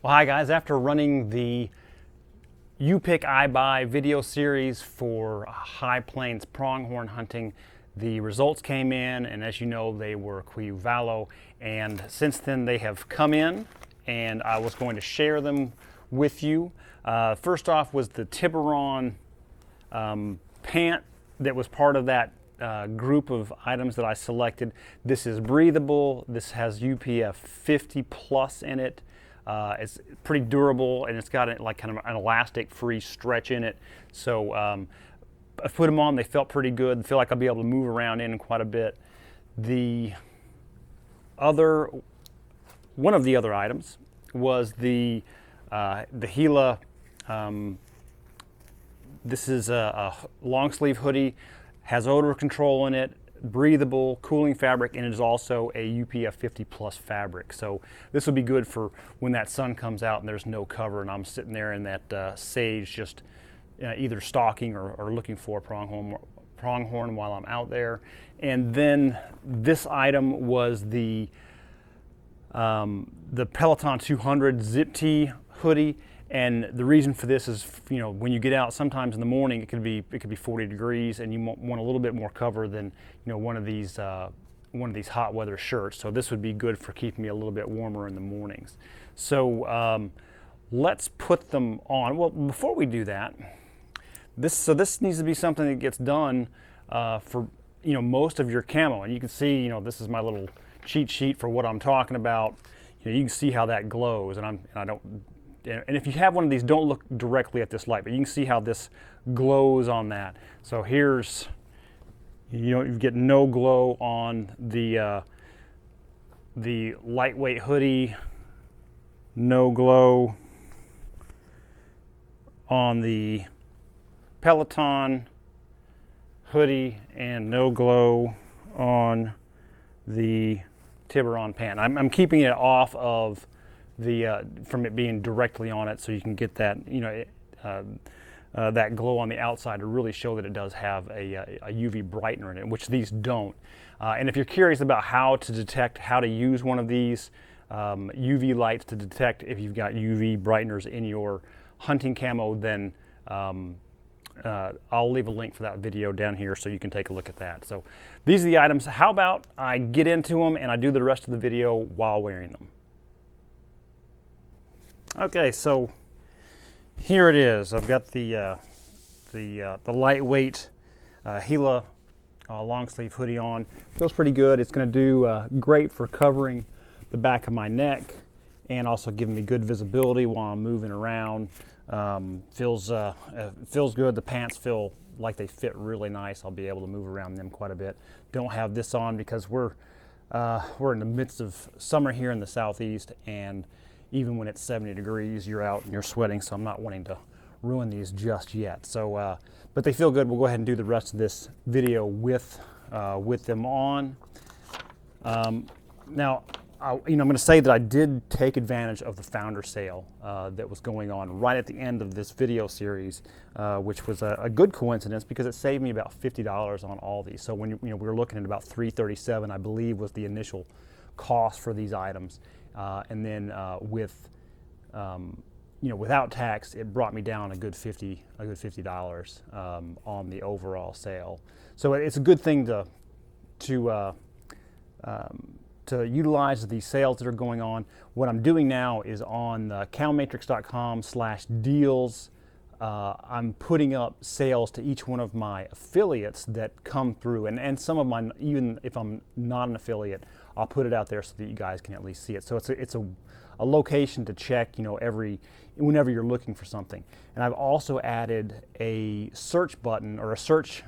Well, hi guys, after running the You Pick I Buy video series for high plains pronghorn hunting, the results came in, and as you know, they were Kuiu Valo, and since then they have come in, and I was going to share them with you. First off was the Tiburon pant that was part of that group of items that I selected. This is breathable. This has UPF 50 plus in it. It's pretty durable, and it's got like kind of an elastic free stretch in it. So I put them on, they felt pretty good. I feel like I'll be able to move around in quite a bit. One of the other items was the Gila. This is a long sleeve hoodie, has odor control in it, breathable, cooling fabric, and it is also a UPF 50 plus fabric. So this will be good for when that sun comes out and there's no cover and I'm sitting there in that sage just either stalking or looking for pronghorn while I'm out there. And then this item was the Peloton 200 zip tee hoodie. And the reason for this is, you know, when you get out, sometimes in the morning it could be 40 degrees, and you want a little bit more cover than, you know, one of these hot weather shirts. So this would be good for keeping me a little bit warmer in the mornings. So let's put them on. Well, before we do that, this needs to be something that gets done for, you know, most of your camo. And you can see, you know, this is my little cheat sheet for what I'm talking about. You know, you can see how that glows, and if you have one of these, don't look directly at this light, but you can see how this glows on that. So here's, you get no glow on the lightweight hoodie, no glow on the Peloton hoodie, and no glow on the Tiburon pant. I'm keeping it off of from it being directly on it, so you can get that, you know, that glow on the outside to really show that it does have a UV brightener in it, which these don't. And if you're curious about how to use one of these UV lights to detect if you've got UV brighteners in your hunting camo, then I'll leave a link for that video down here so you can take a look at that. So these are the items. How about I get into them and I do the rest of the video while wearing them? Okay, so here it is. I've got the lightweight Gila long sleeve hoodie on. Feels pretty good. It's going to do great for covering the back of my neck and also giving me good visibility while I'm moving around. Feels good. The pants feel like they fit really nice. I'll be able to move around them quite a bit. Don't have this on because we're in the midst of summer here in the southeast, and even when it's 70 degrees, you're out and you're sweating, so I'm not wanting to ruin these just yet. So, but they feel good. We'll go ahead and do the rest of this video with them on. Now, I'm going to say that I did take advantage of the founder sale that was going on right at the end of this video series, which was a good coincidence because it saved me about $50 on all these. So when we were looking at about $337, I believe, was the initial cost for these items. And then without tax, it brought me down a good $50 on the overall sale. So it's a good thing to utilize the sales that are going on. What I'm doing now is on camomatrix.com/deals. I'm putting up sales to each one of my affiliates that come through, and some of mine, even if I'm not an affiliate, I'll put it out there so that you guys can at least see it. So it's a location to check, whenever you're looking for something. And I've also added a search button or a search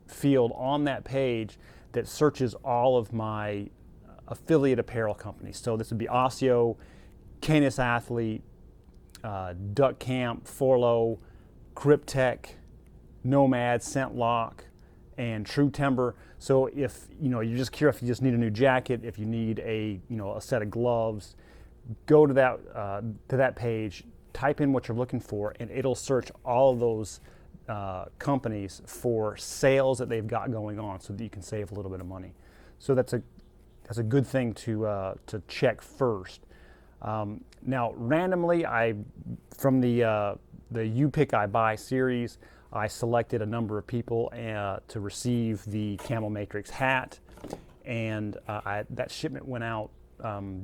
field on that page that searches all of my affiliate apparel companies. So this would be Osseo, Canis Athlete, Duck Camp, Forloh, Kryptek, Nomad, Scentlock, and True Timber. So if you're just curious, if you just need a new jacket, if you need a set of gloves, go to that page, type in what you're looking for, and it'll search all of those companies for sales that they've got going on, so that you can save a little bit of money. So that's a good thing to check first. Now, randomly, from the You Pick I Buy series, I selected a number of people to receive the Camo Matrix hat, and that shipment went out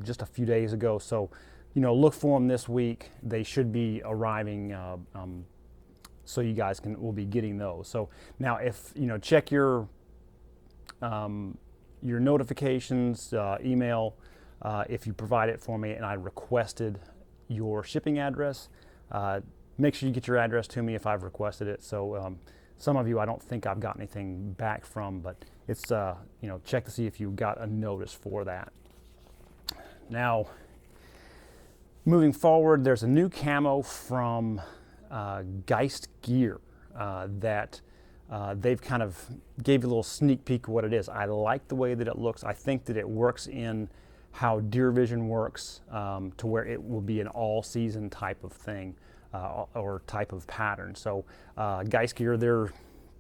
just a few days ago. So, look for them this week. They should be arriving, so you guys will be getting those. So now, if check your notifications, email. If you provide it for me and I requested your shipping address, make sure you get your address to me if I've requested it. So some of you I don't think I've got anything back from, but it's check to see if you got a notice for that. Now, moving forward, there's a new camo from Geist Gear that they've kind of gave you a little sneak peek of what it is. I like the way that it looks. I think that it works in how deer vision works, to where it will be an all-season type of thing, or type of pattern. So Geist Gear, their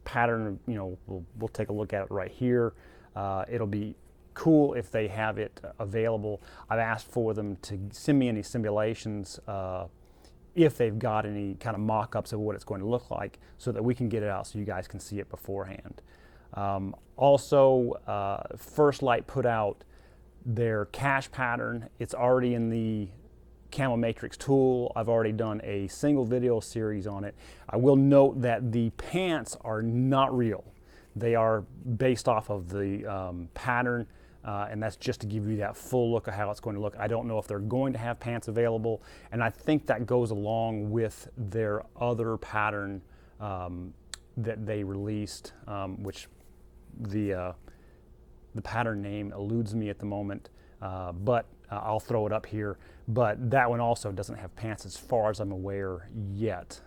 pattern, we'll take a look at it right here. It'll be cool if they have it available. I've asked for them to send me any simulations if they've got any kind of mock-ups of what it's going to look like, so that we can get it out so you guys can see it beforehand. Also, First Lite put out their cache pattern. It's already in the Camo Matrix tool. I've already done a single video series on it. I will note that the pants are not real. They are based off of the pattern, and that's just to give you that full look of how it's going to look. I don't know if they're going to have pants available, and I think that goes along with their other pattern that they released, which the pattern name eludes me at the moment, but I'll throw it up here. But that one also doesn't have pants as far as I'm aware yet.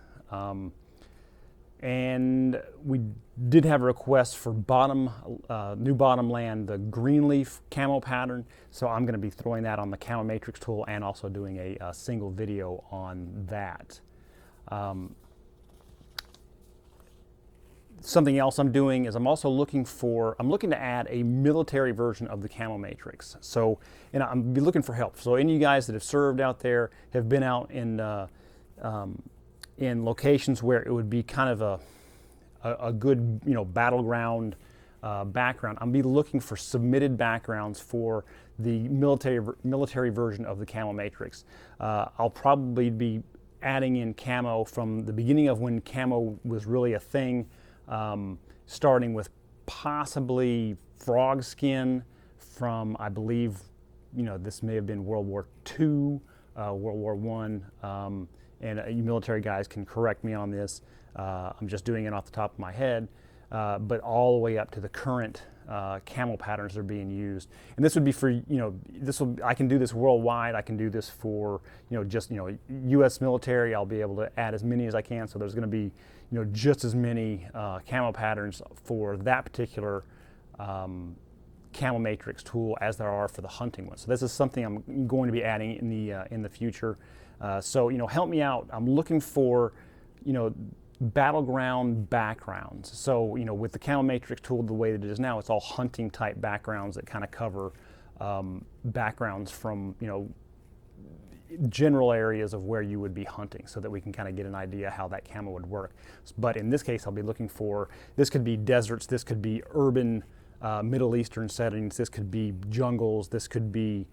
And we did have a request for new bottom land, the Greenleaf camo pattern. So I'm going to be throwing that on the Camo Matrix tool and also doing a single video on that. Something else I'm doing is I'm looking to add a military version of the Camo Matrix. So, I'm be looking for help. So any of you guys that have served out there, have been out in locations where it would be kind of a good battleground background, I'm be looking for submitted backgrounds for the military version of the Camo Matrix. I'll probably be adding in camo from the beginning of when camo was really a thing. Starting with possibly frog skin from, I believe, this may have been World War II, World War I, and you military guys can correct me on this. I'm just doing it off the top of my head, but all the way up to the current camo patterns that are being used. And this would be for, I can do this worldwide. I can do this for, just, U.S. military. I'll be able to add as many as I can. So there's going to be, just as many camo patterns for that particular Camo Matrix tool as there are for the hunting one. So this is something I'm going to be adding in the future. So help me out. I'm looking for battleground backgrounds. So with the Camo Matrix tool the way that it is now, it's all hunting type backgrounds that kind of cover backgrounds from general areas of where you would be hunting, so that we can kind of get an idea how that camo would work. But in this case, I'll be looking for, this could be deserts, this could be urban Middle Eastern settings, this could be jungles, this could be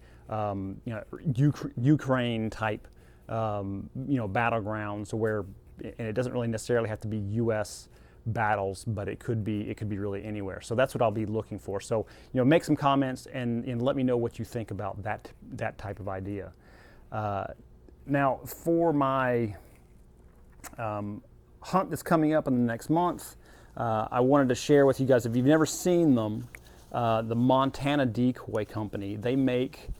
Ukraine type battlegrounds, where, and it doesn't really necessarily have to be U.S. battles, but it could be really anywhere. So that's what I'll be looking for. So make some comments and let me know what you think about that type of idea. Now, for my hunt that's coming up in the next month, I wanted to share with you guys, if you've never seen them, the Montana Decoy Company. They make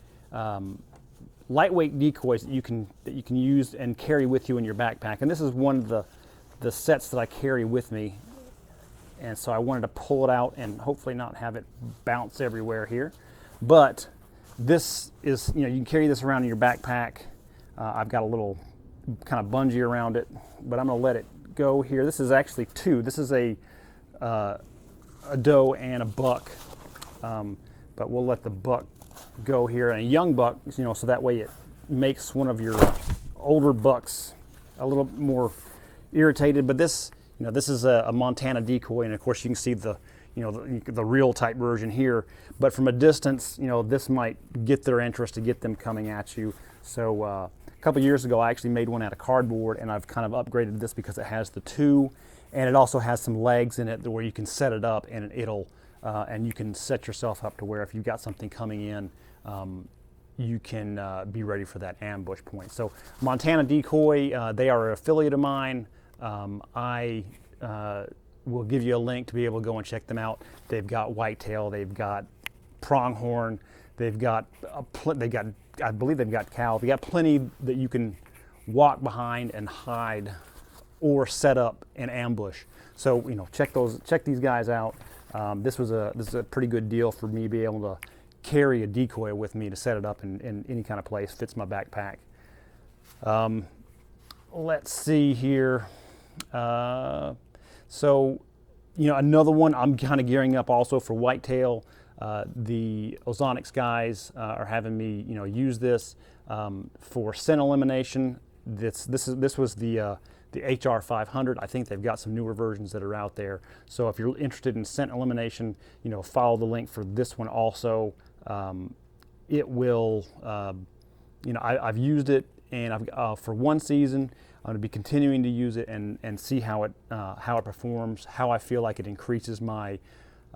lightweight decoys that you can use and carry with you in your backpack. And this is one of the sets that I carry with me. And so I wanted to pull it out and hopefully not have it bounce everywhere here. But this is, you can carry this around in your backpack. I've got a little kind of bungee around it, but I'm going to let it go here. This is actually two. This is a doe and a buck, but we'll let the buck go here, and a young buck, so that way makes one of your older bucks a little more irritated. But this, this is a Montana decoy, and of course you can see the, the real type version here. But from a distance, this might get their interest to get them coming at you. So a couple years ago, I actually made one out of cardboard, and I've kind of upgraded this because it has the two, and it also has some legs in it where you can set it up, and it'll and you can set yourself up to where if you've got something coming in, you can be ready for that ambush point. So Montana Decoy, they are an affiliate of mine. I will give you a link to be able to go and check them out. They've got whitetail, they've got pronghorn, they've got I believe they've got cow. They got plenty that you can walk behind and hide or set up an ambush. So check these guys out. This is a pretty good deal for me, be able to carry a decoy with me to set it up in any kind of place. Fits my backpack. Let's see here. So another one, I'm kind of gearing up also for whitetail. The Ozonics guys are having me use this for scent elimination. This was the HR 500. I think they've got some newer versions that are out there. So if you're interested in scent elimination, follow the link for this one also. It will, I've used it, and for one season. I'm going to be continuing to use it and see how it performs, how I feel like it increases my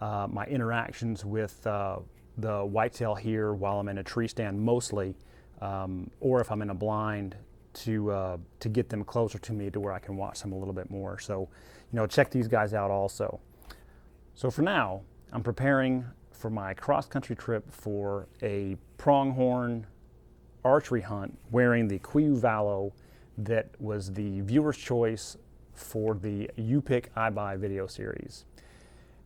my interactions with the whitetail here while I'm in a tree stand mostly, or if I'm in a blind to get them closer to me to where I can watch them a little bit more. So, check these guys out also. So for now, I'm preparing for my cross-country trip for a pronghorn archery hunt wearing the Kuiu Valo that was the viewer's choice for the You Pick, I Buy video series.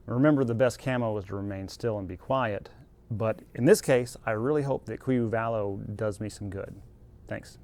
Remember, the best camo is to remain still and be quiet, but in this case, I really hope that Kuiu Valo does me some good. Thanks.